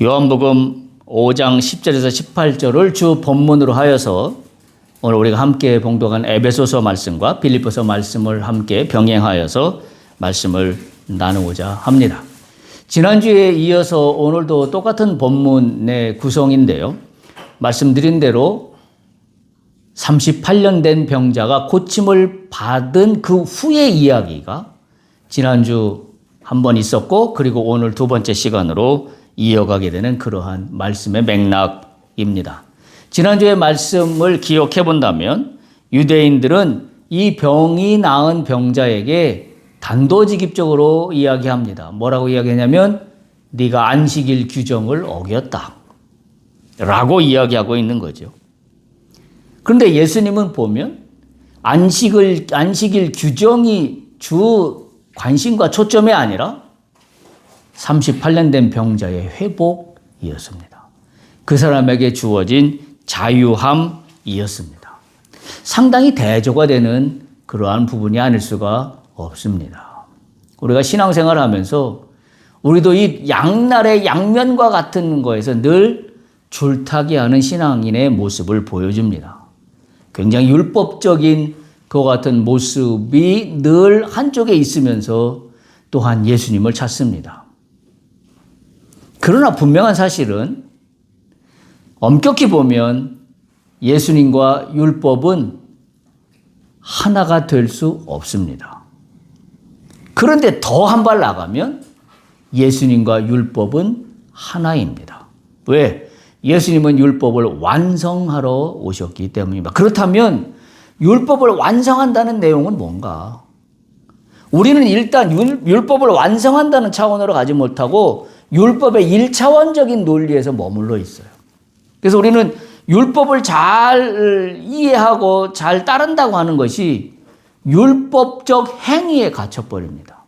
요한복음 5장 10절에서 18절을 주 본문으로 하여서 오늘 우리가 함께 봉독한 에베소서 말씀과 빌립보서 말씀을 함께 병행하여서 말씀을 나누고자 합니다. 지난주에 이어서 오늘도 똑같은 본문의 구성인데요. 말씀드린 대로 38년 된 병자가 고침을 받은 그 후의 이야기가 지난주 한 번 있었고, 그리고 오늘 두 번째 시간으로 이어가게 되는 그러한 말씀의 맥락입니다. 지난주의 말씀을 기억해 본다면 유대인들은 이 병이 나은 병자에게 단도직입적으로 이야기합니다. 뭐라고 이야기하냐면 네가 안식일 규정을 어겼다 라고 이야기하고 있는 거죠. 그런데 예수님은 보면 안식일 규정이 주 관심과 초점이 아니라 38년 된 병자의 회복이었습니다. 그 사람에게 주어진 자유함이었습니다. 상당히 대조가 되는 그러한 부분이 아닐 수가 없습니다. 우리가 신앙생활을 하면서 우리도 이 양날의 양면과 같은 거에서 늘 줄타기하는 신앙인의 모습을 보여줍니다. 굉장히 율법적인 그와 같은 모습이 늘 한쪽에 있으면서 또한 예수님을 찾습니다. 그러나 분명한 사실은 엄격히 보면 예수님과 율법은 하나가 될 수 없습니다. 그런데 더 한 발 나가면 예수님과 율법은 하나입니다. 왜? 예수님은 율법을 완성하러 오셨기 때문입니다. 그렇다면 율법을 완성한다는 내용은 뭔가? 우리는 일단 율법을 완성한다는 차원으로 가지 못하고 율법의 1차원적인 논리에서 머물러 있어요. 그래서 우리는 율법을 잘 이해하고 잘 따른다고 하는 것이 율법적 행위에 갇혀버립니다.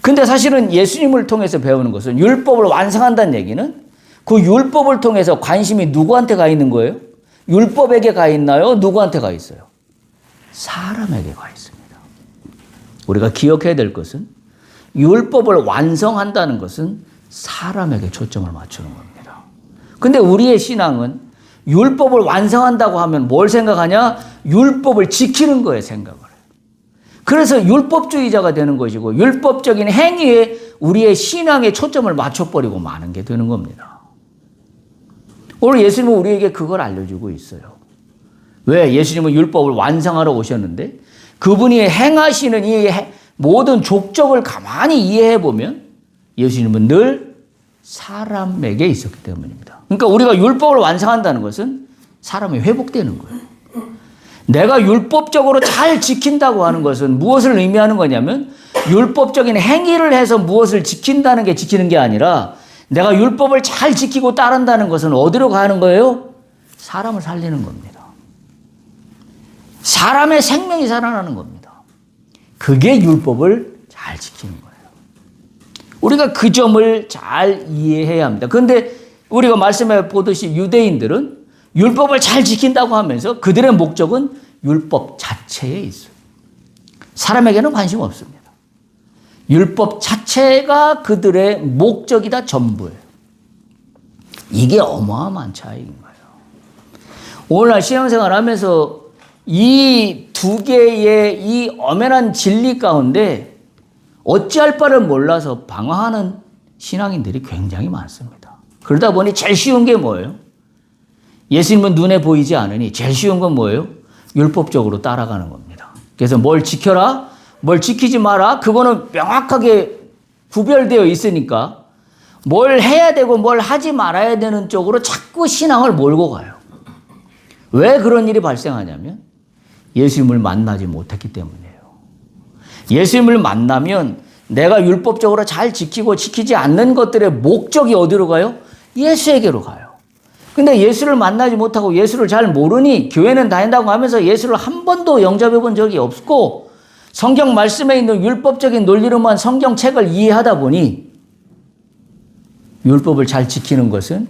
근데 사실은 예수님을 통해서 배우는 것은 율법을 완성한다는 얘기는 그 율법을 통해서 관심이 누구한테 가 있는 거예요? 율법에게 가 있나요? 누구한테 가 있어요? 사람에게 가 있습니다. 우리가 기억해야 될 것은 율법을 완성한다는 것은 사람에게 초점을 맞추는 겁니다. 근데 우리의 신앙은 율법을 완성한다고 하면 뭘 생각하냐? 율법을 지키는 거에 생각을 해요. 그래서 율법주의자가 되는 것이고 율법적인 행위에 우리의 신앙의 초점을 맞춰버리고 마는 게 되는 겁니다. 오늘 예수님은 우리에게 그걸 알려주고 있어요. 왜? 예수님은 율법을 완성하러 오셨는데 그분이 행하시는 이 모든 족적을 가만히 이해해 보면 예수님은 늘 사람에게 있었기 때문입니다. 그러니까 우리가 율법을 완성한다는 것은 사람이 회복되는 거예요. 내가 율법적으로 잘 지킨다고 하는 것은 무엇을 의미하는 거냐면 율법적인 행위를 해서 무엇을 지킨다는 게 지키는 게 아니라 내가 율법을 잘 지키고 따른다는 것은 어디로 가는 거예요? 사람을 살리는 겁니다. 사람의 생명이 살아나는 겁니다. 그게 율법을 잘 지키는 거예요. 우리가 그 점을 잘 이해해야 합니다. 그런데 우리가 말씀해 보듯이 유대인들은 율법을 잘 지킨다고 하면서 그들의 목적은 율법 자체에 있어요. 사람에게는 관심 없습니다. 율법 자체가 그들의 목적이다, 전부예요. 이게 어마어마한 차이인 거예요. 오늘날 신앙생활 하면서 이 두 개의 이 엄연한 진리 가운데 어찌할 바를 몰라서 방황하는 신앙인들이 굉장히 많습니다. 그러다 보니 제일 쉬운 게 뭐예요? 예수님은 눈에 보이지 않으니 제일 쉬운 건 뭐예요? 율법적으로 따라가는 겁니다. 그래서 뭘 지켜라, 뭘 지키지 마라, 그거는 명확하게 구별되어 있으니까 뭘 해야 되고 뭘 하지 말아야 되는 쪽으로 자꾸 신앙을 몰고 가요. 왜 그런 일이 발생하냐면 예수님을 만나지 못했기 때문이에요. 예수님을 만나면 내가 율법적으로 잘 지키고 지키지 않는 것들의 목적이 어디로 가요? 예수에게로 가요. 근데 예수를 만나지 못하고 예수를 잘 모르니 교회는 다닌다고 하면서 예수를 한 번도 영접해 본 적이 없고 성경 말씀에 있는 율법적인 논리로만 성경책을 이해하다 보니 율법을 잘 지키는 것은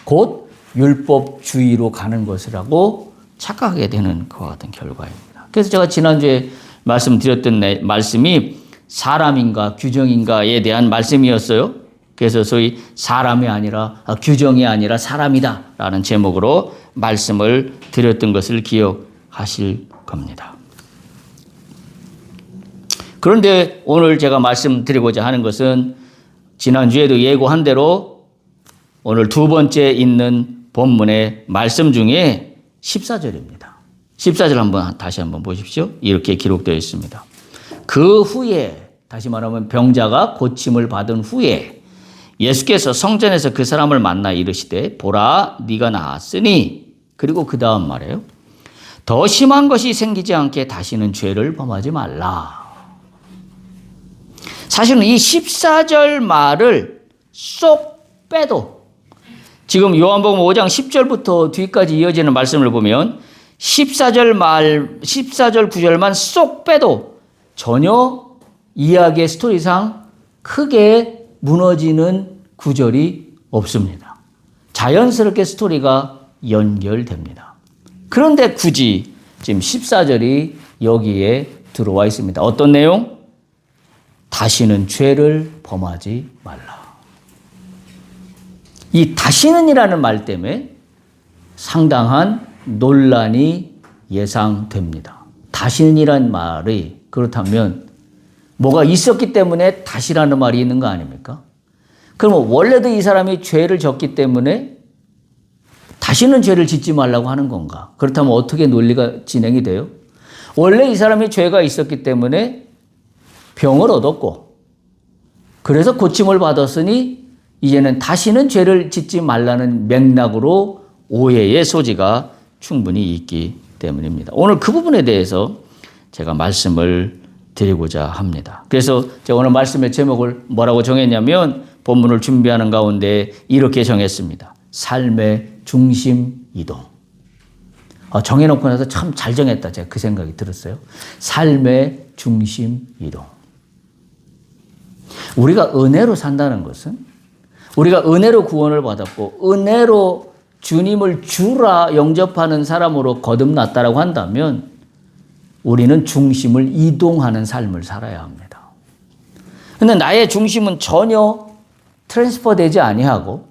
곧 율법주의로 가는 것이라고 착각하게 되는 그와 같은 결과입니다. 그래서 제가 지난주에 말씀드렸던 말씀이 사람인가 규정인가에 대한 말씀이었어요. 그래서 소위 사람이 아니라 규정이 아니라 사람이다라는 제목으로 말씀을 드렸던 것을 기억하실 겁니다. 그런데 오늘 제가 말씀드리고자 하는 것은 지난주에도 예고한 대로 오늘 두 번째 있는 본문의 말씀 중에 14절입니다. 14절 다시 한번 보십시오. 이렇게 기록되어 있습니다. 그 후에, 다시 말하면 병자가 고침을 받은 후에 예수께서 성전에서 그 사람을 만나 이르시되 보라 네가 나았으니, 그리고 그 다음 말이에요. 더 심한 것이 생기지 않게 다시는 죄를 범하지 말라. 사실은 이 14절 말을 쏙 빼도, 지금 요한복음 5장 10절부터 뒤까지 이어지는 말씀을 보면 14절 9절만 쏙 빼도 전혀 이야기의 스토리상 크게 무너지는 구절이 없습니다. 자연스럽게 스토리가 연결됩니다. 그런데 굳이 지금 14절이 여기에 들어와 있습니다. 어떤 내용? 다시는 죄를 범하지 말라. 이 다시는이라는 말 때문에 상당한 논란이 예상됩니다. 다시는이라는 말이 그렇다면 뭐가 있었기 때문에 다시라는 말이 있는 거 아닙니까? 그럼 원래도 이 사람이 죄를 졌기 때문에 다시는 죄를 짓지 말라고 하는 건가? 그렇다면 어떻게 논리가 진행이 돼요? 원래 이 사람이 죄가 있었기 때문에 병을 얻었고, 그래서 고침을 받았으니 이제는 다시는 죄를 짓지 말라는 맥락으로 오해의 소지가 충분히 있기 때문입니다. 오늘 그 부분에 대해서 제가 말씀을 드리고자 합니다. 그래서 제가 오늘 말씀의 제목을 뭐라고 정했냐면 본문을 준비하는 가운데 이렇게 정했습니다. 삶의 중심 이동. 정해놓고 나서 참 잘 정했다. 제가 그 생각이 들었어요. 삶의 중심 이동. 우리가 은혜로 산다는 것은, 우리가 은혜로 구원을 받았고 은혜로 주님을 주라 영접하는 사람으로 거듭났다라고 한다면 우리는 중심을 이동하는 삶을 살아야 합니다. 그런데 나의 중심은 전혀 트랜스퍼 되지 아니하고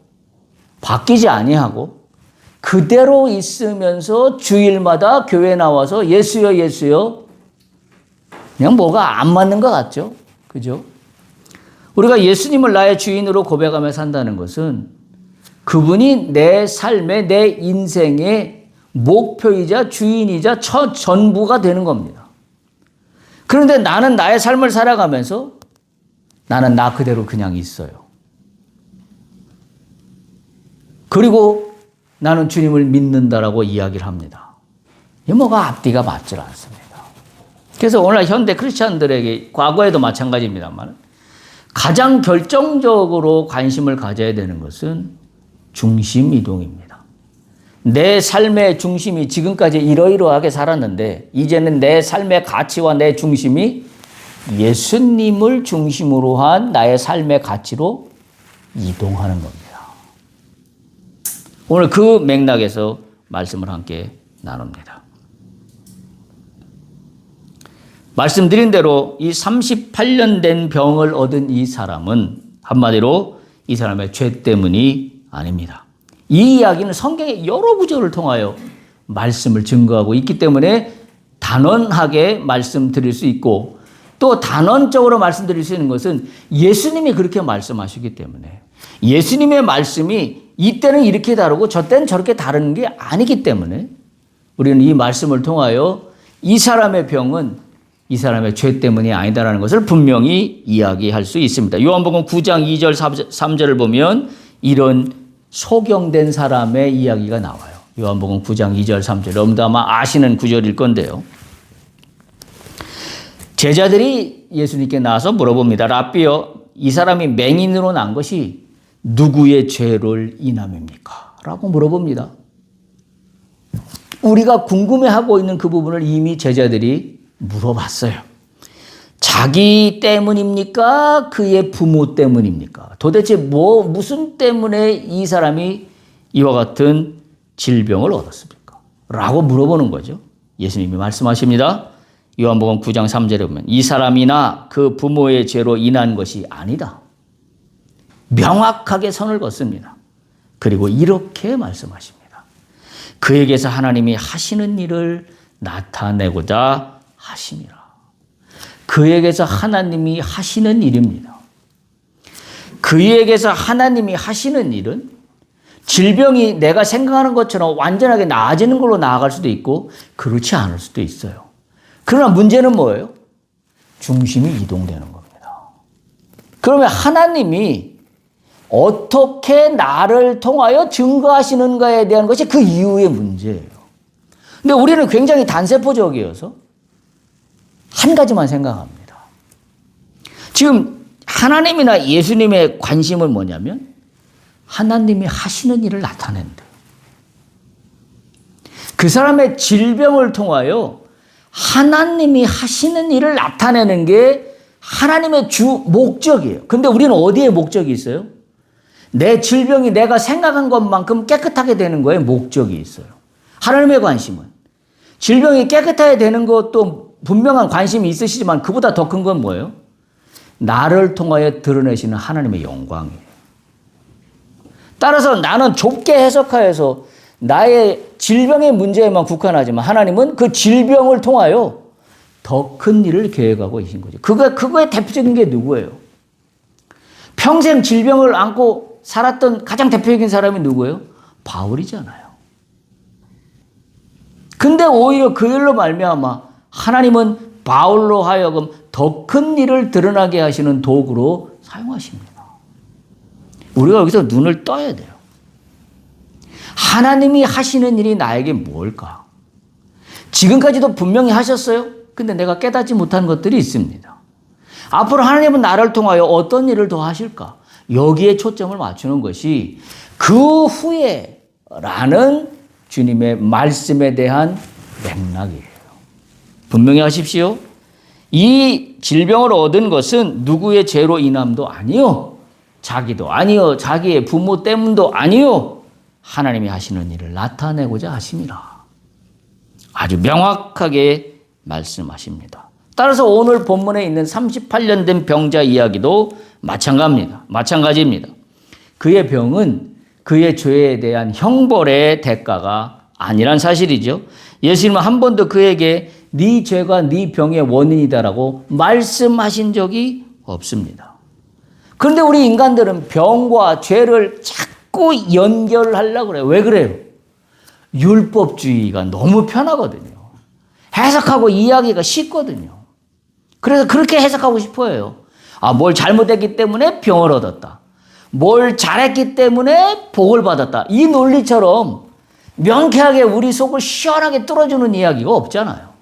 바뀌지 아니하고 그대로 있으면서 주일마다 교회 나와서 예수여 예수여 그냥 뭐가 안 맞는 것 같죠? 그죠? 우리가 예수님을 나의 주인으로 고백하며 산다는 것은 그분이 내 삶의, 내 인생의 목표이자 주인이자 첫 전부가 되는 겁니다. 그런데 나는 나의 삶을 살아가면서 나는 나 그대로 그냥 있어요. 그리고 나는 주님을 믿는다라고 이야기를 합니다. 이 뭐가 앞뒤가 맞질 않습니다. 그래서 오늘 현대 크리스찬들에게 과거에도 마찬가지입니다만 가장 결정적으로 관심을 가져야 되는 것은 중심 이동입니다. 내 삶의 중심이 지금까지 이러이러하게 살았는데 이제는 내 삶의 가치와 내 중심이 예수님을 중심으로 한 나의 삶의 가치로 이동하는 겁니다. 오늘 그 맥락에서 말씀을 함께 나눕니다. 말씀드린 대로 이 38년 된 병을 얻은 이 사람은 한마디로 이 사람의 죄 때문이 아닙니다. 이 이야기는 성경의 여러 구절을 통하여 말씀을 증거하고 있기 때문에 단언하게 말씀드릴 수 있고 또 단언적으로 말씀드릴 수 있는 것은 예수님이 그렇게 말씀하시기 때문에 예수님의 말씀이 이때는 이렇게 다르고 저때는 저렇게 다른 게 아니기 때문에 우리는 이 말씀을 통하여 이 사람의 병은 이 사람의 죄 때문이 아니다라는 것을 분명히 이야기할 수 있습니다. 요한복음 9장 2절 3절을 보면 이런 소경된 사람의 이야기가 나와요. 요한복음 9장 2절 3절. 여러분도 아마 아시는 구절일 건데요. 제자들이 예수님께 나와서 물어봅니다. 랍비여, 이 사람이 맹인으로 난 것이 누구의 죄를 인함입니까? 라고 물어봅니다. 우리가 궁금해하고 있는 그 부분을 이미 제자들이 물어봤어요. 자기 때문입니까? 그의 부모 때문입니까? 도대체 무슨 때문에 이 사람이 이와 같은 질병을 얻었습니까? 라고 물어보는 거죠. 예수님이 말씀하십니다. 요한복음 9장 3절에 보면 이 사람이나 그 부모의 죄로 인한 것이 아니다. 명확하게 선을 긋습니다. 그리고 이렇게 말씀하십니다. 그에게서 하나님이 하시는 일을 나타내고자 하심이라. 그에게서 하나님이 하시는 일입니다. 그에게서 하나님이 하시는 일은 질병이 내가 생각하는 것처럼 완전하게 나아지는 걸로 나아갈 수도 있고 그렇지 않을 수도 있어요. 그러나 문제는 뭐예요? 중심이 이동되는 겁니다. 그러면 하나님이 어떻게 나를 통하여 증거하시는가에 대한 것이 그 이후의 문제예요. 근데 우리는 굉장히 단세포적이어서 한 가지만 생각합니다. 지금 하나님이나 예수님의 관심은 뭐냐면 하나님이 하시는 일을 나타낸다. 그 사람의 질병을 통하여 하나님이 하시는 일을 나타내는 게 하나님의 주 목적이에요. 근데 우리는 어디에 목적이 있어요? 내 질병이 내가 생각한 것만큼 깨끗하게 되는 거에 목적이 있어요. 하나님의 관심은 질병이 깨끗하게 되는 것도 분명한 관심이 있으시지만 그보다 더 큰 건 뭐예요? 나를 통하여 드러내시는 하나님의 영광이에요. 따라서 나는 좁게 해석하여서 나의 질병의 문제에만 국한하지만 하나님은 그 질병을 통하여 더 큰 일을 계획하고 계신 거죠. 그거의 대표적인 게 누구예요? 평생 질병을 안고 살았던 가장 대표적인 사람이 누구예요? 바울이잖아요. 근데 오히려 그 일로 말미암아 하나님은 바울로 하여금 더 큰 일을 드러나게 하시는 도구로 사용하십니다. 우리가 여기서 눈을 떠야 돼요. 하나님이 하시는 일이 나에게 뭘까? 지금까지도 분명히 하셨어요. 근데 내가 깨닫지 못한 것들이 있습니다. 앞으로 하나님은 나를 통하여 어떤 일을 더 하실까? 여기에 초점을 맞추는 것이 그 후에라는 주님의 말씀에 대한 맥락이에요. 분명히 하십시오. 이 질병을 얻은 것은 누구의 죄로 인함도 아니요. 자기도 아니요. 자기의 부모 때문도 아니요. 하나님이 하시는 일을 나타내고자 하심이라. 아주 명확하게 말씀하십니다. 따라서 오늘 본문에 있는 38년 된 병자 이야기도 마찬가지입니다. 그의 병은 그의 죄에 대한 형벌의 대가가 아니란 사실이죠. 예수님은 한 번도 그에게 네 죄가 네 병의 원인이다라고 말씀하신 적이 없습니다. 그런데 우리 인간들은 병과 죄를 자꾸 연결하려고 그래요. 왜 그래요? 율법주의가 너무 편하거든요. 해석하고 이해하기가 쉽거든요. 그래서 그렇게 해석하고 싶어요. 뭘 잘못했기 때문에 병을 얻었다. 뭘 잘했기 때문에 복을 받았다. 이 논리처럼 명쾌하게 우리 속을 시원하게 뚫어주는 이야기가 없잖아요.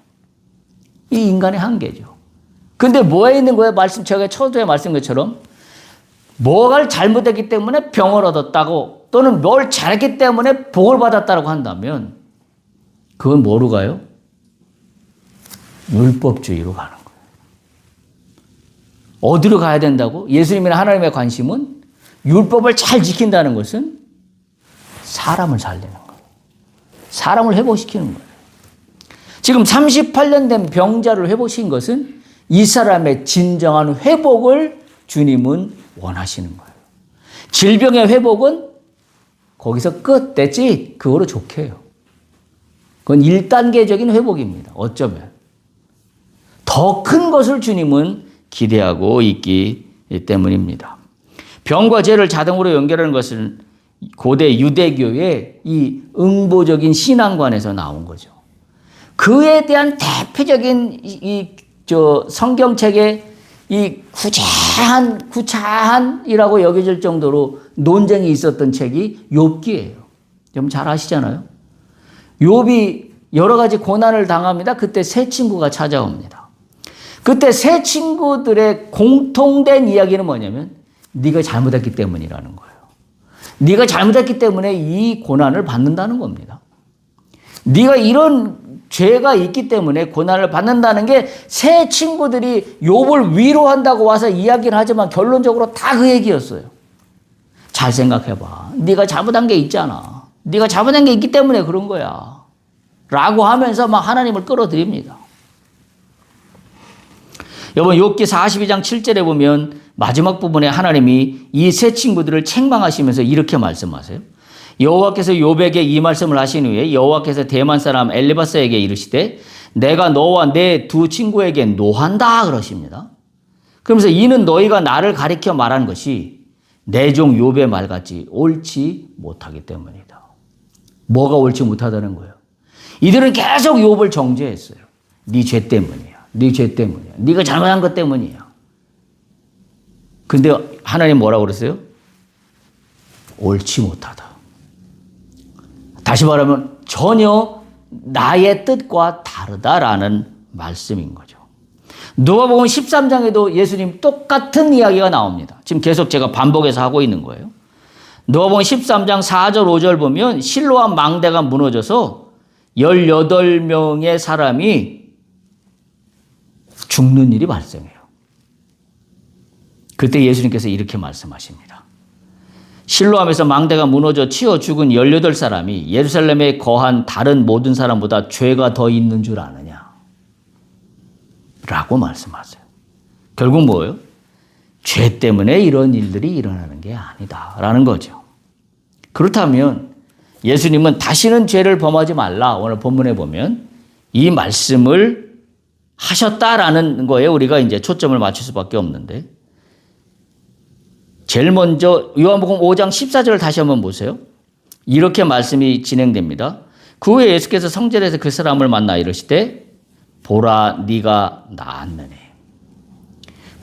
이 인간의 한계죠. 근데 뭐에 있는 거예요? 제가 초두에 말씀한 것처럼 뭐가 잘못했기 때문에 병을 얻었다고 또는 뭘 잘했기 때문에 복을 받았다고 한다면 그건 뭐로 가요? 율법주의로 가는 거예요. 어디로 가야 된다고? 예수님이나 하나님의 관심은 율법을 잘 지킨다는 것은 사람을 살리는 거예요. 사람을 회복시키는 거예요. 지금 38년 된 병자를 회복시킨 것은 이 사람의 진정한 회복을 주님은 원하시는 거예요. 질병의 회복은 거기서 끝, 됐지? 그거로 좋게 해요. 그건 1단계적인 회복입니다. 어쩌면. 더 큰 것을 주님은 기대하고 있기 때문입니다. 병과 죄를 자동으로 연결하는 것은 고대 유대교의 이 응보적인 신앙관에서 나온 거죠. 그에 대한 대표적인 성경책의 이 구차한이라고 여겨질 정도로 논쟁이 있었던 책이 욥기예요. 좀 잘 아시잖아요. 욥이 여러 가지 고난을 당합니다. 그때 세 친구가 찾아옵니다. 그때 세 친구들의 공통된 이야기는 뭐냐면 네가 잘못했기 때문이라는 거예요. 네가 잘못했기 때문에 이 고난을 받는다는 겁니다. 네가 이런 죄가 있기 때문에 고난을 받는다는 게 세 친구들이 욥을 위로한다고 와서 이야기를 하지만 결론적으로 다 그 얘기였어요. 잘 생각해봐. 네가 잘못한 게 있잖아. 네가 잘못한 게 있기 때문에 그런 거야. 라고 하면서 막 하나님을 끌어들입니다. 여러분 욥기 42장 7절에 보면 마지막 부분에 하나님이 이 세 친구들을 책망하시면서 이렇게 말씀하세요. 여호와께서 욥에게 이 말씀을 하신 후에 여호와께서 대만 사람 엘리바스에게 이르시되 내가 너와 내 두 친구에게 노한다 그러십니다. 그러면서 이는 너희가 나를 가리켜 말한 것이 내 종 욥의 말같이 옳지 못하기 때문이다. 뭐가 옳지 못하다는 거예요? 이들은 계속 욥을 정죄했어요. 네 죄 때문이야. 네 죄 때문이야. 네가 잘못한 것 때문이야. 근데 하나님 뭐라고 그랬어요? 옳지 못하다. 다시 말하면 전혀 나의 뜻과 다르다라는 말씀인 거죠. 누가복음 13장에도 예수님 똑같은 이야기가 나옵니다. 지금 계속 제가 반복해서 하고 있는 거예요. 누가복음 13장 4절 5절 보면 실로암 망대가 무너져서 18명의 사람이 죽는 일이 발생해요. 그때 예수님께서 이렇게 말씀하십니다. 실로암에서 망대가 무너져 치어 죽은 18사람이 예루살렘에 거한 다른 모든 사람보다 죄가 더 있는 줄 아느냐? 라고 말씀하세요. 결국 뭐예요? 죄 때문에 이런 일들이 일어나는 게 아니다 라는 거죠. 그렇다면 예수님은 다시는 죄를 범하지 말라 오늘 본문에 보면 이 말씀을 하셨다라는 거에 우리가 이제 초점을 맞출 수밖에 없는데 제일 먼저 요한복음 5장 14절을 다시 한번 보세요. 이렇게 말씀이 진행됩니다. 그 후에 예수께서 성전에서 그 사람을 만나 이르시되 보라 네가 나았느니.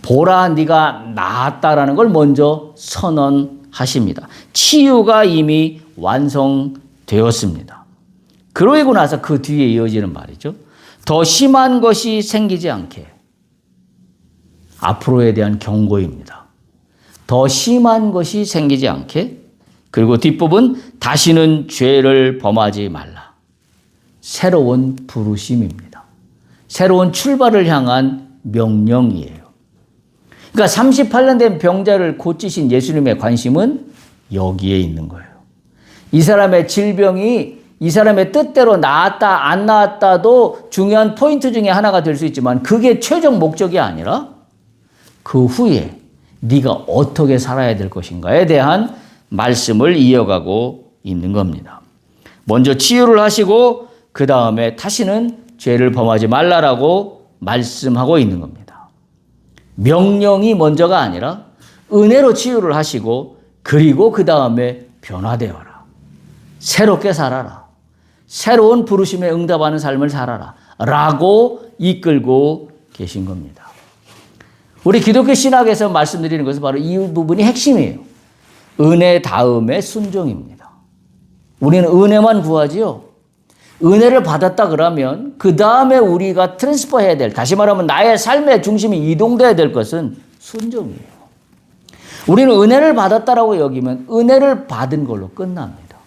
보라 네가 나았다라는 걸 먼저 선언하십니다. 치유가 이미 완성되었습니다. 그러고 나서 그 뒤에 이어지는 말이죠. 더 심한 것이 생기지 않게. 앞으로에 대한 경고입니다. 더 심한 것이 생기지 않게. 그리고 뒷부분 다시는 죄를 범하지 말라. 새로운 부르심입니다. 새로운 출발을 향한 명령이에요. 그러니까 38년 된 병자를 고치신 예수님의 관심은 여기에 있는 거예요. 이 사람의 질병이 이 사람의 뜻대로 나았다 안 나았다도 중요한 포인트 중에 하나가 될 수 있지만 그게 최종 목적이 아니라 그 후에 네가 어떻게 살아야 될 것인가에 대한 말씀을 이어가고 있는 겁니다. 먼저 치유를 하시고 그 다음에 다시는 죄를 범하지 말라라고 말씀하고 있는 겁니다. 명령이 먼저가 아니라 은혜로 치유를 하시고 그리고 그 다음에 변화되어라. 새롭게 살아라. 새로운 부르심에 응답하는 삶을 살아라. 라고 이끌고 계신 겁니다. 우리 기독교 신학에서 말씀드리는 것은 바로 이 부분이 핵심이에요. 은혜 다음에 순종입니다. 우리는 은혜만 구하지요. 은혜를 받았다 그러면 그 다음에 우리가 트랜스퍼 해야 될, 다시 말하면 나의 삶의 중심이 이동돼야 될 것은 순종이에요. 우리는 은혜를 받았다라고 여기면 은혜를 받은 걸로 끝납니다.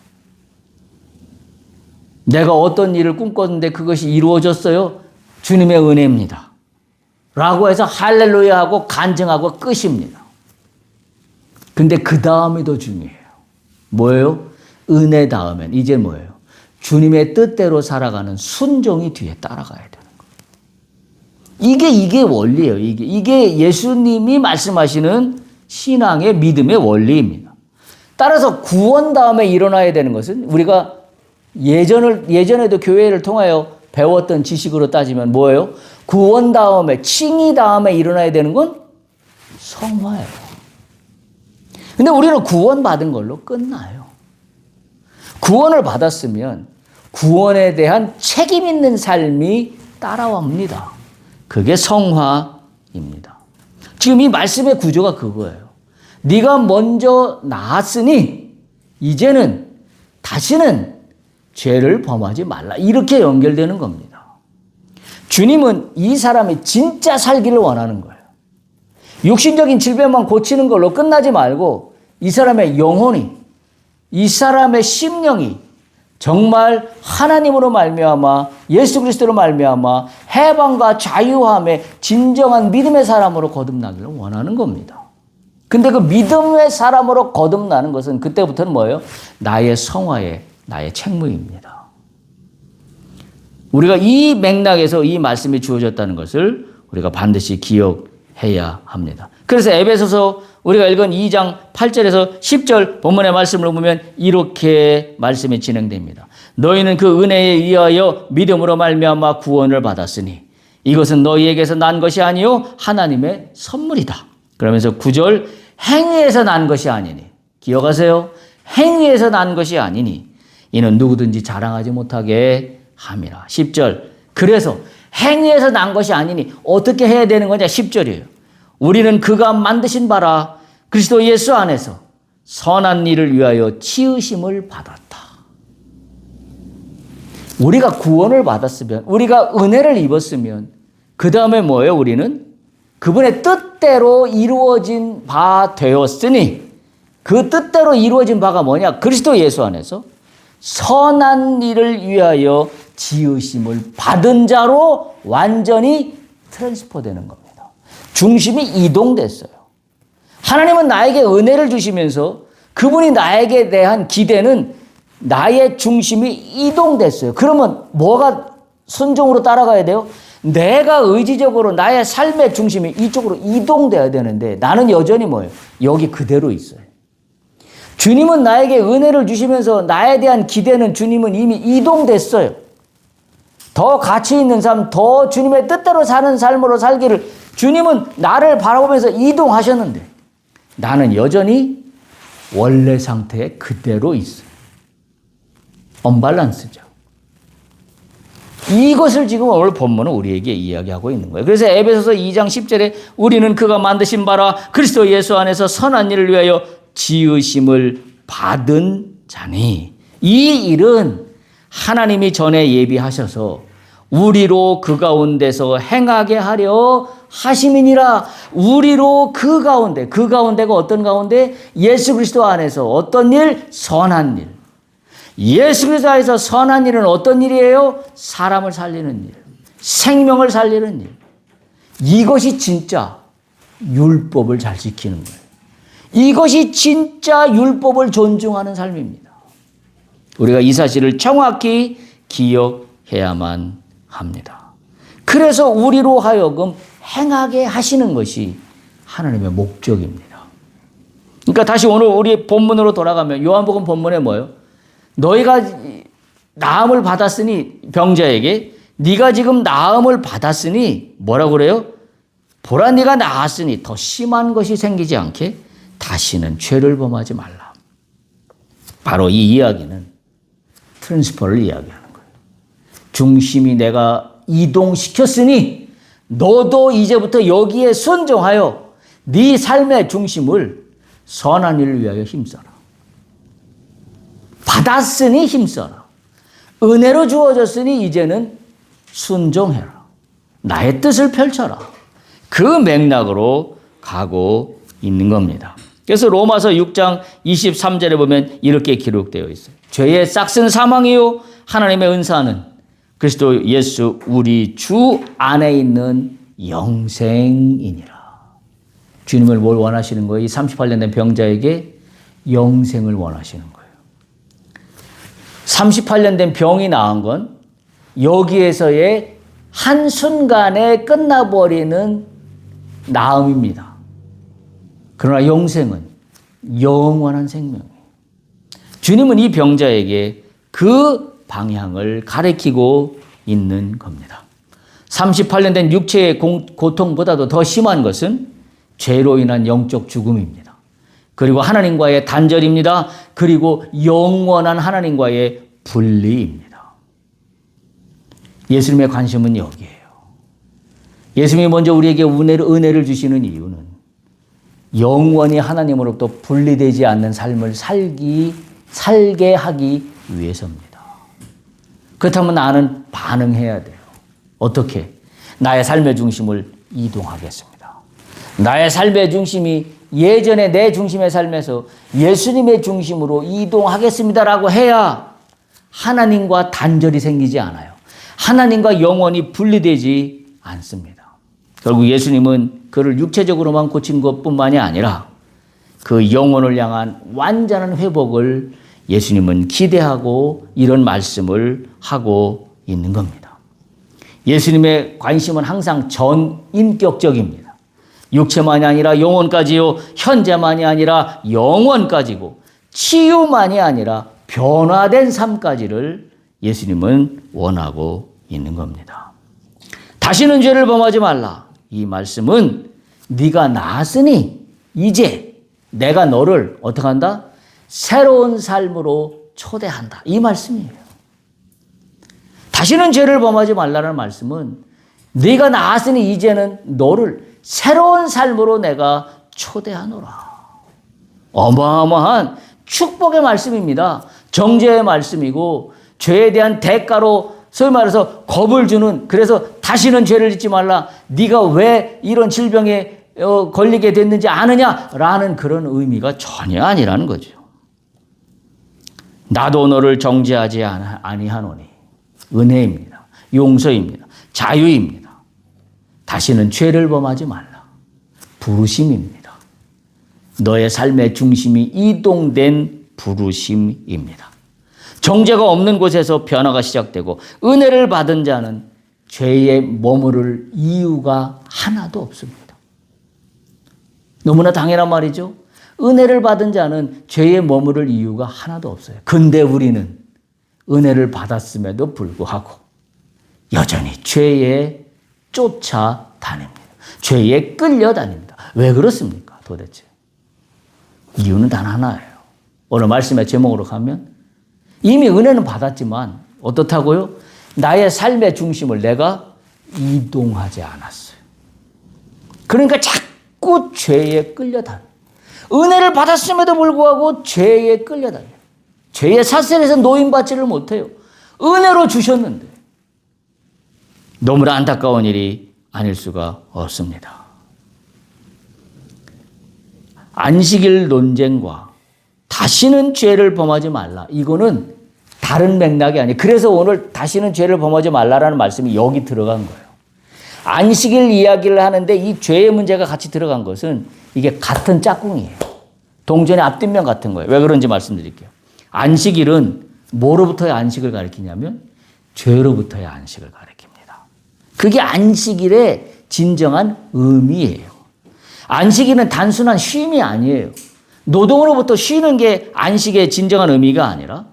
내가 어떤 일을 꿈꿨는데 그것이 이루어졌어요. 주님의 은혜입니다. 라고 해서 할렐루야 하고 간증하고 끝입니다. 근데 그 다음이 더 중요해요. 뭐예요? 은혜 다음엔 이제 뭐예요? 주님의 뜻대로 살아가는 순종이 뒤에 따라가야 되는 거예요. 이게 원리예요. 이게 예수님이 말씀하시는 신앙의 믿음의 원리입니다. 따라서 구원 다음에 일어나야 되는 것은 우리가 예전에도 교회를 통하여 배웠던 지식으로 따지면 뭐예요? 구원 다음에, 칭의 다음에 일어나야 되는 건 성화예요. 근데 우리는 구원 받은 걸로 끝나요. 구원을 받았으면 구원에 대한 책임 있는 삶이 따라옵니다. 그게 성화입니다. 지금 이 말씀의 구조가 그거예요. 네가 먼저 나았으니 이제는 다시는 죄를 범하지 말라. 이렇게 연결되는 겁니다. 주님은 이 사람이 진짜 살기를 원하는 거예요. 육신적인 질병만 고치는 걸로 끝나지 말고 이 사람의 영혼이, 이 사람의 심령이 정말 하나님으로 말미암아 예수 그리스도로 말미암아 해방과 자유함의 진정한 믿음의 사람으로 거듭나기를 원하는 겁니다. 근데 그 믿음의 사람으로 거듭나는 것은 그때부터는 뭐예요? 나의 성화의 나의 책무입니다. 우리가 이 맥락에서 이 말씀이 주어졌다는 것을 우리가 반드시 기억해야 해야 합니다. 그래서 에베소서 우리가 읽은 2장 8절에서 10절 본문의 말씀을 보면 이렇게 말씀이 진행됩니다. 너희는 그 은혜에 의하여 믿음으로 말미암아 구원을 받았으니 이것은 너희에게서 난 것이 아니요 하나님의 선물이다. 그러면서 9절 행위에서 난 것이 아니니 기억하세요. 행위에서 난 것이 아니니 이는 누구든지 자랑하지 못하게 함이라. 10절 그래서 행위에서 난 것이 아니니 어떻게 해야 되는 거냐. 10절이에요. 우리는 그가 만드신 바라 그리스도 예수 안에서 선한 일을 위하여 지으심을 받았다. 우리가 구원을 받았으면, 우리가 은혜를 입었으면 그 다음에 뭐예요? 우리는 그분의 뜻대로 이루어진 바 되었으니 그 뜻대로 이루어진 바가 뭐냐? 그리스도 예수 안에서 선한 일을 위하여 지으심을 받은 자로 완전히 트랜스퍼되는 겁니다. 중심이 이동됐어요. 하나님은 나에게 은혜를 주시면서 그분이 나에게 대한 기대는 나의 중심이 이동됐어요. 그러면 뭐가 순종으로 따라가야 돼요? 내가 의지적으로 나의 삶의 중심이 이쪽으로 이동돼야 되는데 나는 여전히 뭐예요? 여기 그대로 있어요. 주님은 나에게 은혜를 주시면서 나에 대한 기대는 주님은 이미 이동됐어요. 더 가치 있는 삶, 더 주님의 뜻대로 사는 삶으로 살기를 주님은 나를 바라보면서 이동하셨는데 나는 여전히 원래 상태에 그대로 있어요. 언밸런스죠. 이것을 지금 오늘 본문은 우리에게 이야기하고 있는 거예요. 그래서 에베소서 2장 10절에 우리는 그가 만드신 바라 그리스도 예수 안에서 선한 일을 위하여 지으심을 받은 자니 이 일은 하나님이 전에 예비하셔서 우리로 그 가운데서 행하게 하려 하심이니라. 우리로 그 가운데가 어떤 가운데? 예수 그리스도 안에서 어떤 일? 선한 일. 예수 그리스도 안에서 선한 일은 어떤 일이에요? 사람을 살리는 일, 생명을 살리는 일. 이것이 진짜 율법을 잘 지키는 거예요. 이것이 진짜 율법을 존중하는 삶입니다. 우리가 이 사실을 정확히 기억해야만 합니다. 그래서 우리로 하여금 행하게 하시는 것이 하나님의 목적입니다. 그러니까 다시 오늘 우리 본문으로 돌아가면 요한복음 본문에 뭐예요? 너희가 나음을 받았으니 병자에게 네가 지금 나음을 받았으니 뭐라고 그래요? 보라 네가 나았으니 더 심한 것이 생기지 않게 다시는 죄를 범하지 말라. 바로 이 이야기는 트랜스퍼를 이야기하는 거예요. 중심이 내가 이동시켰으니 너도 이제부터 여기에 순종하여 네 삶의 중심을 선한 일을 위하여 힘써라. 받았으니 힘써라. 은혜로 주어졌으니 이제는 순종해라. 나의 뜻을 펼쳐라. 그 맥락으로 가고 있는 겁니다. 그래서 로마서 6장 23절에 보면 이렇게 기록되어 있어요. 죄의 싹은 사망이요 하나님의 은사는 그리스도 예수 우리 주 안에 있는 영생이니라. 주님을 뭘 원하시는 거예요? 이 38년 된 병자에게 영생을 원하시는 거예요. 38년 된 병이 나은 건 여기에서의 한순간에 끝나버리는 나음입니다. 그러나 영생은 영원한 생명이에요. 주님은 이 병자에게 그 방향을 가리키고 있는 겁니다. 38년 된 육체의 고통보다도 더 심한 것은 죄로 인한 영적 죽음입니다. 그리고 하나님과의 단절입니다. 그리고 영원한 하나님과의 분리입니다. 예수님의 관심은 여기에요. 예수님이 먼저 우리에게 은혜를 주시는 이유는 영원히 하나님으로부터 분리되지 않는 삶을 살게 하기 위해서입니다. 그렇다면 나는 반응해야 돼요. 어떻게? 나의 삶의 중심을 이동하겠습니다. 나의 삶의 중심이 예전에 내 중심의 삶에서 예수님의 중심으로 이동하겠습니다라고 해야 하나님과 단절이 생기지 않아요. 하나님과 영원히 분리되지 않습니다. 결국 예수님은 그를 육체적으로만 고친 것뿐만이 아니라 그 영혼을 향한 완전한 회복을 예수님은 기대하고 이런 말씀을 하고 있는 겁니다. 예수님의 관심은 항상 전인격적입니다. 육체만이 아니라 영혼까지요, 현재만이 아니라 영원까지고, 치유만이 아니라 변화된 삶까지를 예수님은 원하고 있는 겁니다. 다시는 죄를 범하지 말라. 이 말씀은 네가 나았으니 이제 내가 너를 어떻게 한다? 새로운 삶으로 초대한다. 이 말씀이에요. 다시는 죄를 범하지 말라는 말씀은 네가 나았으니 이제는 너를 새로운 삶으로 내가 초대하노라. 어마어마한 축복의 말씀입니다. 정죄의 말씀이고 죄에 대한 대가로 소위 말해서 겁을 주는, 그래서 다시는 죄를 짓지 말라. 네가 왜 이런 질병에 걸리게 됐는지 아느냐라는 그런 의미가 전혀 아니라는 거죠. 나도 너를 정죄하지 아니하노니. 은혜입니다. 용서입니다. 자유입니다. 다시는 죄를 범하지 말라. 부르심입니다. 너의 삶의 중심이 이동된 부르심입니다. 정죄가 없는 곳에서 변화가 시작되고 은혜를 받은 자는 죄에 머무를 이유가 하나도 없습니다. 너무나 당연한 말이죠. 은혜를 받은 자는 죄에 머무를 이유가 하나도 없어요. 근데 우리는 은혜를 받았음에도 불구하고 여전히 죄에 쫓아다닙니다. 죄에 끌려다닙니다. 왜 그렇습니까? 도대체. 이유는 단 하나예요. 오늘 말씀의 제목으로 가면 이미 은혜는 받았지만 어떻다고요? 나의 삶의 중심을 내가 이동하지 않았어요. 그러니까 자꾸 죄에 끌려다녀. 은혜를 받았음에도 불구하고 죄에 끌려다녀. 죄의 사슬에서 노임받지를 못해요. 은혜로 주셨는데. 너무나 안타까운 일이 아닐 수가 없습니다. 안식일 논쟁과 다시는 죄를 범하지 말라. 이거는 다른 맥락이 아니에요. 그래서 오늘 다시는 죄를 범하지 말라라는 말씀이 여기 들어간 거예요. 안식일 이야기를 하는데 이 죄의 문제가 같이 들어간 것은 이게 같은 짝꿍이에요. 동전의 앞뒷면 같은 거예요. 왜 그런지 말씀드릴게요. 안식일은 뭐로부터의 안식을 가리키냐면 죄로부터의 안식을 가리킵니다. 그게 안식일의 진정한 의미예요. 안식일은 단순한 쉼이 아니에요. 노동으로부터 쉬는 게 안식의 진정한 의미가 아니라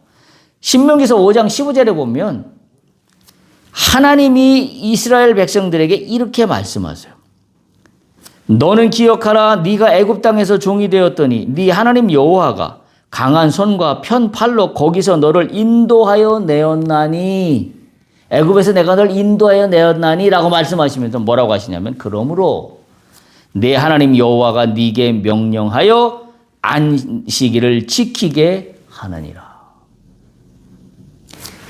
신명기서 5장 15절에 보면 하나님이 이스라엘 백성들에게 이렇게 말씀하세요. 너는 기억하라. 네가 애굽 땅에서 종이 되었더니 네 하나님 여호와가 강한 손과 편 팔로 거기서 너를 인도하여 내었나니, 애굽에서 내가 너를 인도하여 내었나니 라고 말씀하시면서 뭐라고 하시냐면, 그러므로 네 하나님 여호와가 네게 명령하여 안식일을 지키게 하느니라.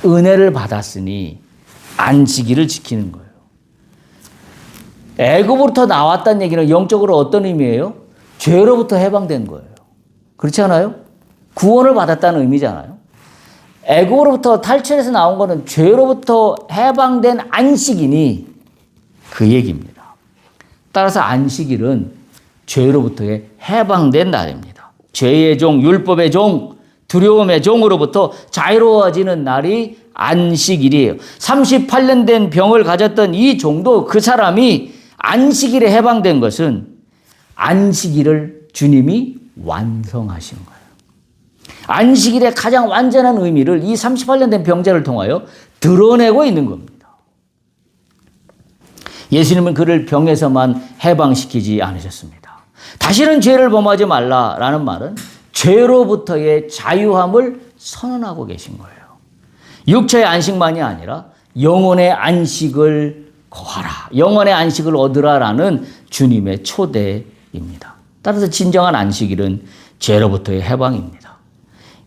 은혜를 받았으니 안식일을 지키는 거예요. 애굽으로부터 나왔다는 얘기는 영적으로 어떤 의미예요? 죄로부터 해방된 거예요. 그렇지 않아요? 구원을 받았다는 의미잖아요. 애굽으로부터 탈출해서 나온 거는 죄로부터 해방된 안식이니 그 얘기입니다. 따라서 안식일은 죄로부터의 해방된 날입니다. 죄의 종, 율법의 종, 두려움의 종으로부터 자유로워지는 날이 안식일이에요. 38년 된 병을 가졌던 이 종도, 그 사람이 안식일에 해방된 것은 안식일을 주님이 완성하신 거예요. 안식일의 가장 완전한 의미를 이 38년 된 병자를 통하여 드러내고 있는 겁니다. 예수님은 그를 병에서만 해방시키지 않으셨습니다. 다시는 죄를 범하지 말라라는 말은 죄로부터의 자유함을 선언하고 계신 거예요. 육체의 안식만이 아니라 영혼의 안식을 거하라, 영혼의 안식을 얻으라라는 주님의 초대입니다. 따라서 진정한 안식일은 죄로부터의 해방입니다.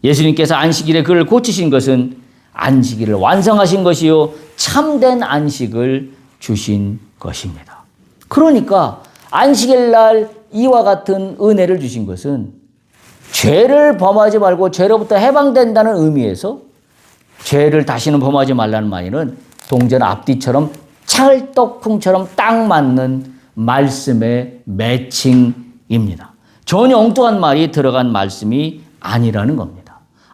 예수님께서 안식일에 그를 고치신 것은 안식일을 완성하신 것이요 참된 안식을 주신 것입니다. 그러니까 안식일 날 이와 같은 은혜를 주신 것은 죄를 범하지 말고 죄로부터 해방된다는 의미에서 죄를 다시는 범하지 말라는 말에는 동전 앞뒤처럼 찰떡궁처럼 딱 맞는 말씀의 매칭입니다. 전혀 엉뚱한 말이 들어간 말씀이 아니라는 겁니다.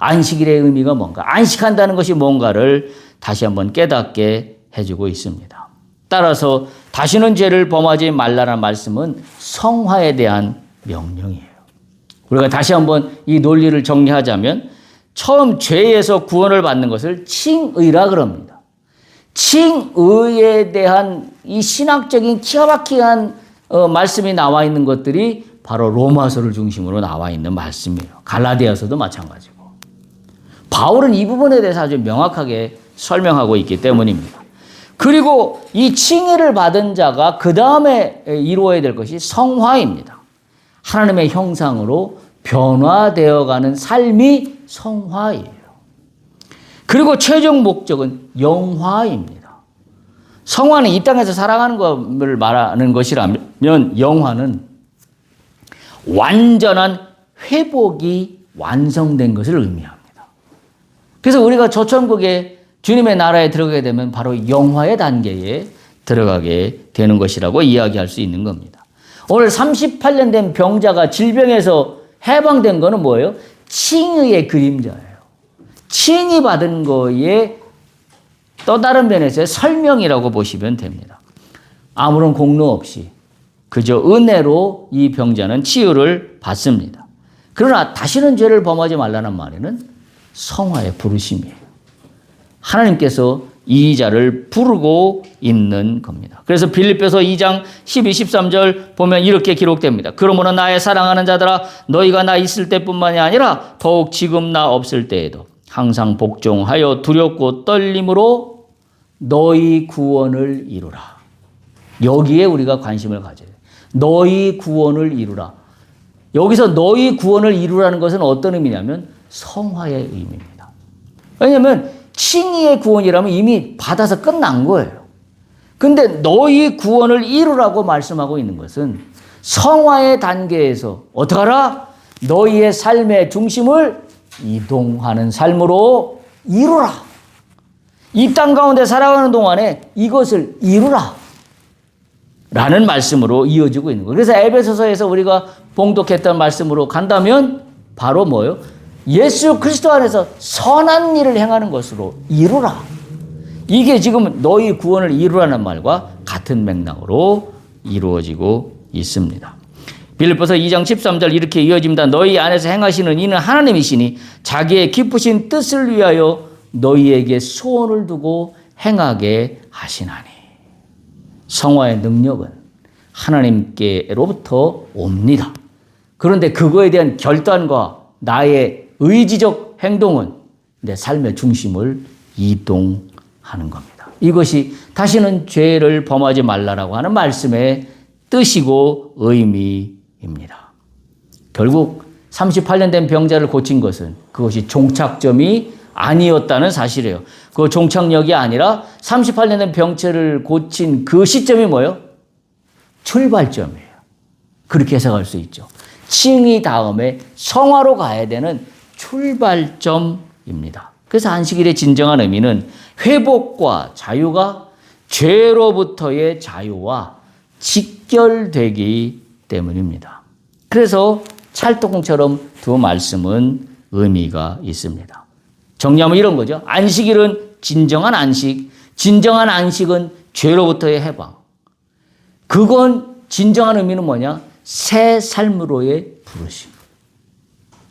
안식일의 의미가 뭔가, 안식한다는 것이 뭔가를 다시 한번 깨닫게 해주고 있습니다. 따라서 다시는 죄를 범하지 말라는 말씀은 성화에 대한 명령이에요. 우리가 다시 한번 이 논리를 정리하자면 처음 죄에서 구원을 받는 것을 칭의라 그럽니다. 칭의에 대한 이 신학적인 기가 막힌 말씀이 나와 있는 것들이 바로 로마서를 중심으로 나와 있는 말씀이에요. 갈라디아서도 마찬가지고. 바울은 이 부분에 대해서 아주 명확하게 설명하고 있기 때문입니다. 그리고 이 칭의를 받은 자가 그 다음에 이루어야 될 것이 성화입니다. 하나님의 형상으로 변화되어가는 삶이 성화예요. 그리고 최종 목적은 영화입니다. 성화는 이 땅에서 살아가는 것을 말하는 것이라면 영화는 완전한 회복이 완성된 것을 의미합니다. 그래서 우리가 저 천국에 주님의 나라에 들어가게 되면 바로 영화의 단계에 들어가게 되는 것이라고 이야기할 수 있는 겁니다. 오늘 38년 된 병자가 질병에서 해방된 거는 뭐예요? 칭의의 그림자예요. 칭의 받은 거에 또 다른 면에서의 설명이라고 보시면 됩니다. 아무런 공로 없이 그저 은혜로 이 병자는 치유를 받습니다. 그러나 다시는 죄를 범하지 말라는 말에는 성화의 부르심이에요. 하나님께서 이 자를 부르고 있는 겁니다. 그래서 빌립보서 2장 12, 13절 보면 이렇게 기록됩니다. 그러므로 나의 사랑하는 자들아 너희가 나 있을 때뿐만이 아니라 더욱 지금 나 없을 때에도 항상 복종하여 두렵고 떨림으로 너희 구원을 이루라. 여기에 우리가 관심을 가져야 돼요. 너희 구원을 이루라. 여기서 너희 구원을 이루라는 것은 어떤 의미냐면 성화의 의미입니다. 왜냐하면 칭의의 구원이라면 이미 받아서 끝난 거예요. 근데 너희 구원을 이루라고 말씀하고 있는 것은 성화의 단계에서 어떡하라? 너희의 삶의 중심을 이동하는 삶으로 이루라. 이 땅 가운데 살아가는 동안에 이것을 이루라. 라는 말씀으로 이어지고 있는 거예요. 그래서 에베소서에서 우리가 봉독했던 말씀으로 간다면 바로 뭐예요? 예수 그리스도 안에서 선한 일을 행하는 것으로 이루라. 이게 지금 너희 구원을 이루라는 말과 같은 맥락으로 이루어지고 있습니다. 빌립보서 2장 13절 이렇게 이어집니다. 너희 안에서 행하시는 이는 하나님이시니 자기의 기쁘신 뜻을 위하여 너희에게 소원을 두고 행하게 하시나니. 성화의 능력은 하나님께로부터 옵니다. 그런데 그거에 대한 결단과 나의 의지적 행동은 내 삶의 중심을 이동하는 겁니다. 이것이 다시는 죄를 범하지 말라라고 하는 말씀의 뜻이고 의미입니다. 결국 38년 된 병자를 고친 것은 그것이 종착점이 아니었다는 사실이에요. 그 종착역이 아니라 38년 된 병자를 고친 그 시점이 뭐예요? 출발점이에요. 그렇게 해석할 수 있죠. 칭의 다음에 성화로 가야 되는 출발점입니다. 그래서 안식일의 진정한 의미는 회복과 자유가 죄로부터의 자유와 직결되기 때문입니다. 그래서 찰떡궁처럼 두 말씀은 의미가 있습니다. 정리하면 이런 거죠. 안식일은 진정한 안식, 진정한 안식은 죄로부터의 해방. 그건 진정한 의미는 뭐냐? 새 삶으로의 부르심.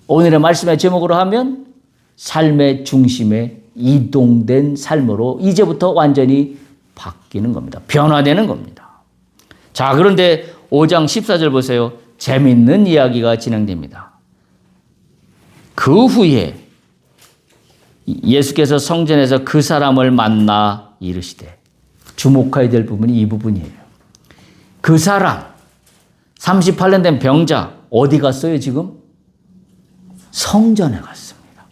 오늘의 말씀의 제목으로 하면 삶의 중심에 이동된 삶으로 이제부터 완전히 바뀌는 겁니다. 변화되는 겁니다. 자, 그런데 5장 14절 보세요. 재밌는 이야기가 진행됩니다. 그 후에 예수께서 성전에서 그 사람을 만나 이르시되, 주목해야 될 부분이 이 부분이에요. 그 사람, 38년 된 병자 어디 갔어요 지금? 성전에 갔습니다.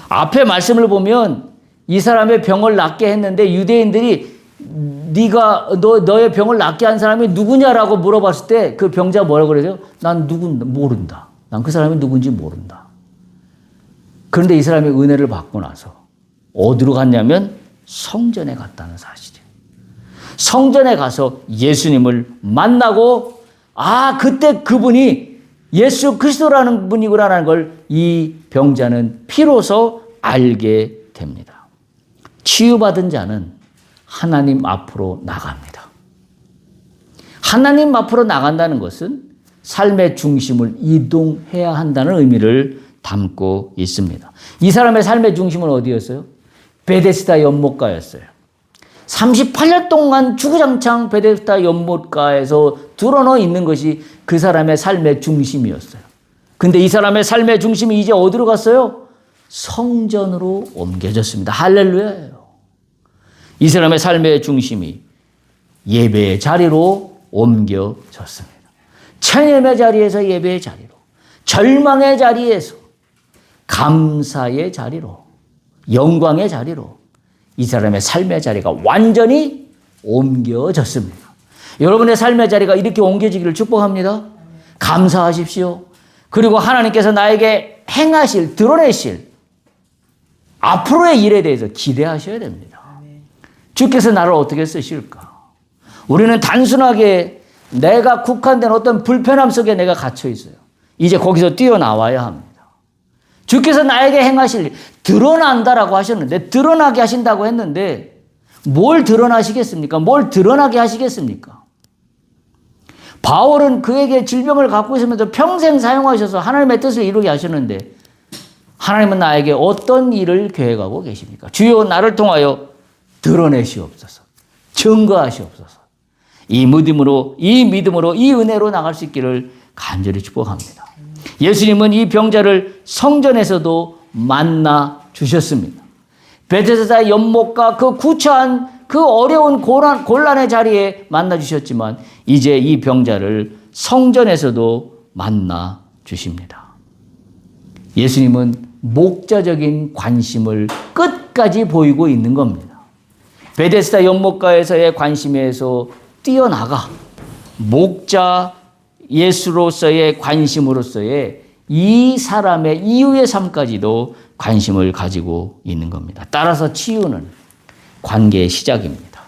앞에 말씀을 보면 이 사람의 병을 낫게 했는데 유대인들이 너의 병을 낫게 한 사람이 누구냐라고 물어봤을 때 그 병자가 뭐라고 그러죠? 난 모른다. 난 그 사람이 누군지 모른다. 그런데 이 사람이 은혜를 받고 나서 어디로 갔냐면 성전에 갔다는 사실이에요. 성전에 가서 예수님을 만나고 그때 그분이 예수 그리스도라는 분이구나라는 걸 이 병자는 피로서 알게 됩니다. 치유받은 자는 하나님 앞으로 나갑니다. 하나님 앞으로 나간다는 것은 삶의 중심을 이동해야 한다는 의미를 담고 있습니다. 이 사람의 삶의 중심은 어디였어요? 베데스다 연못가였어요. 38년 동안 주구장창 베데스다 연못가에서 드러나 있는 것이 그 사람의 삶의 중심이었어요. 근데 이 사람의 삶의 중심이 이제 어디로 갔어요? 성전으로 옮겨졌습니다. 할렐루야예요. 이 사람의 삶의 중심이 예배의 자리로 옮겨졌습니다. 찬양의 자리에서 예배의 자리로, 절망의 자리에서 감사의 자리로, 영광의 자리로 이 사람의 삶의 자리가 완전히 옮겨졌습니다. 여러분의 삶의 자리가 이렇게 옮겨지기를 축복합니다. 감사하십시오. 그리고 하나님께서 나에게 행하실, 드러내실 앞으로의 일에 대해서 기대하셔야 됩니다. 주께서 나를 어떻게 쓰실까? 우리는 단순하게 내가 국한된 어떤 불편함 속에 내가 갇혀 있어요. 이제 거기서 뛰어나와야 합니다. 주께서 나에게 행하실 일, 드러난다라고 하셨는데, 드러나게 하신다고 했는데, 뭘 드러나시겠습니까? 뭘 드러나게 하시겠습니까? 바울은 그에게 질병을 갖고 있으면서 평생 사용하셔서 하나님의 뜻을 이루게 하셨는데, 하나님은 나에게 어떤 일을 계획하고 계십니까? 주여 나를 통하여 드러내시옵소서. 증거하시옵소서. 이 믿음으로, 이 은혜로 나갈 수 있기를 간절히 축복합니다. 예수님은 이 병자를 성전에서도 만나 주셨습니다. 베데스다 연못과 그 구차한 그 어려운 곤란의 자리에 만나 주셨지만 이제 이 병자를 성전에서도 만나 주십니다. 예수님은 목자적인 관심을 끝까지 보이고 있는 겁니다. 베데스다 연못가에서의 관심에서 뛰어나가 목자 예수로서의 관심으로서의 이 사람의 이후의 삶까지도 관심을 가지고 있는 겁니다. 따라서 치유는 관계의 시작입니다.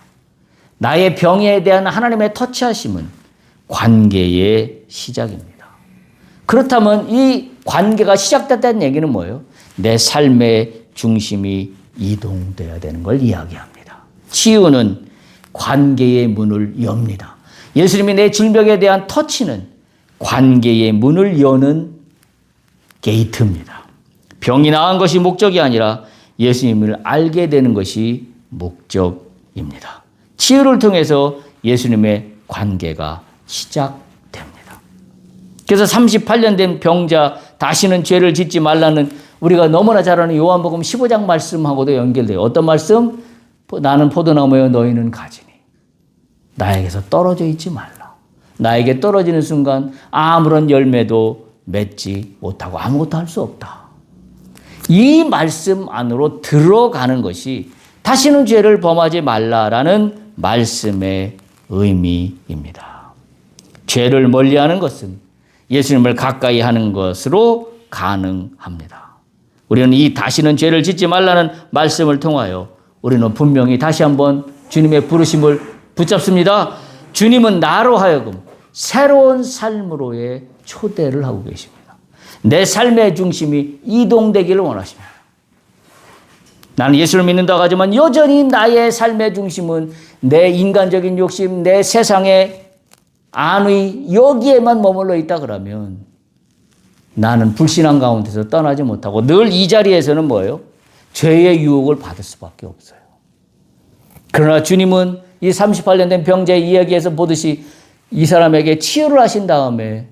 나의 병에 대한 하나님의 터치하심은 관계의 시작입니다. 그렇다면 이 관계가 시작됐다는 얘기는 뭐예요? 내 삶의 중심이 이동돼야 되는 걸 이야기합니다. 치유는 관계의 문을 엽니다. 예수님이 내 질병에 대한 터치는 관계의 문을 여는 게이트입니다. 병이 나은 것이 목적이 아니라 예수님을 알게 되는 것이 목적입니다. 치유를 통해서 예수님의 관계가 시작됩니다. 그래서 38년 된 병자 다시는 죄를 짓지 말라는 우리가 너무나 잘 아는 요한복음 15장 말씀하고도 연결돼요. 어떤 말씀? 나는 포도나무여 너희는 가지니 나에게서 떨어져 있지 말라. 나에게 떨어지는 순간 아무런 열매도 맺지 못하고 아무것도 할 수 없다. 이 말씀 안으로 들어가는 것이 다시는 죄를 범하지 말라라는 말씀의 의미입니다. 죄를 멀리하는 것은 예수님을 가까이 하는 것으로 가능합니다. 우리는 이 다시는 죄를 짓지 말라는 말씀을 통하여 우리는 분명히 다시 한번 주님의 부르심을 붙잡습니다. 주님은 나로 하여금 새로운 삶으로의 초대를 하고 계십니다. 내 삶의 중심이 이동되기를 원하십니다. 나는 예수를 믿는다고 하지만 여전히 나의 삶의 중심은 내 인간적인 욕심, 내 세상의 안위 여기에만 머물러 있다 그러면 나는 불신앙 가운데서 떠나지 못하고 늘 이 자리에서는 뭐예요? 죄의 유혹을 받을 수밖에 없어요. 그러나 주님은 이 38년 된 병자의 이야기에서 보듯이 이 사람에게 치유를 하신 다음에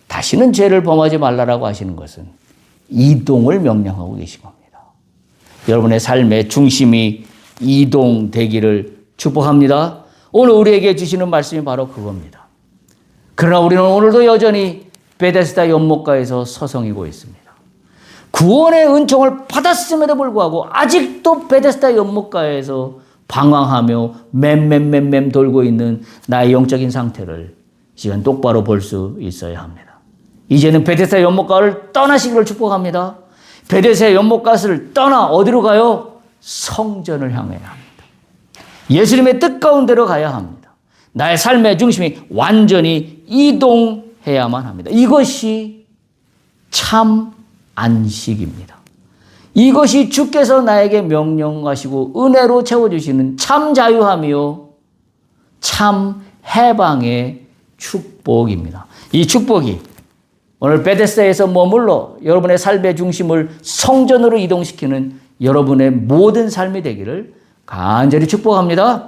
다시는 죄를 범하지 말라라고 하시는 것은 이동을 명령하고 계신 겁니다. 여러분의 삶의 중심이 이동되기를 축복합니다. 오늘 우리에게 주시는 말씀이 바로 그겁니다. 그러나 우리는 오늘도 여전히 베데스다 연못가에서 서성이고 있습니다. 구원의 은총을 받았음에도 불구하고 아직도 베데스다 연못가에서 방황하며 맴 돌고 있는 나의 영적인 상태를 지금 똑바로 볼 수 있어야 합니다. 이제는 베데스다 연못가를 떠나시기를 축복합니다. 베데스다 연못가를 떠나 어디로 가요? 성전을 향해야 합니다. 예수님의 뜻 가운데로 가야 합니다. 나의 삶의 중심이 완전히 이동해야만 합니다. 이것이 참 안식입니다. 이것이 주께서 나에게 명령하시고 은혜로 채워주시는 참 자유함이요 참 해방의 축복입니다. 이 축복이 오늘 베데스다에서 머물러 여러분의 삶의 중심을 성전으로 이동시키는 여러분의 모든 삶이 되기를 간절히 축복합니다.